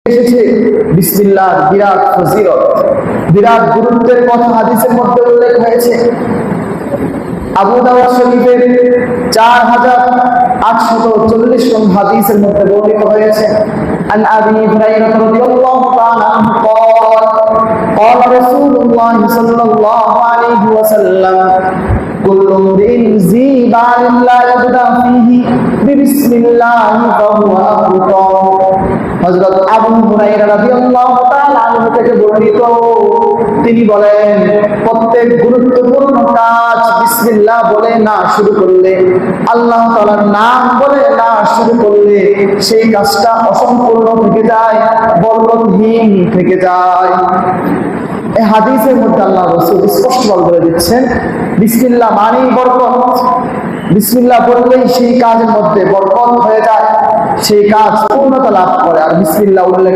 এসেছে বিসমিল্লাহ বিরাট ফজিলত, বিরাট গুরুত্বের কথা হাদিসের মধ্যে উল্লেখ হয়েছে। আবু দাউদ শরীফের 4840 নং হাদিসের মধ্যে বর্ণিত হয়েছে। عن أبي هريرة رضي الله تعالى عنه قال قال رسول الله صلى الله عليه وسلم كل امرئ ذي بال لا يبدأ فيه ببسم الله فهو أخطأ। হযরত আবু হুরায়রা রাদিয়াল্লাহু তাআলা আনহু থেকে বর্ণিত, তিনি বলেন, প্রত্যেক গুরুত্বপূর্ণ কাজ বিসমিল্লাহ বলে না শুরু করলে, আল্লাহ তাআলার নাম বলে না শুরু করলে সেই কাজটা অসম্পূর্ণ থেকে যায়, বরকতহীন থেকে যায়। এই হাদিসের মধ্যে আল্লাহ রাসূল স্পষ্ট বলে দিচ্ছেন বিসমিল্লাহ মানেই বরকত। বিসমিল্লাহ বললেই সেই কাজের মধ্যে বরকত হয়ে যায়, সেই কাজ পূর্ণতা লাভ করে। আর বিসমিল্লাহ উল্লেখ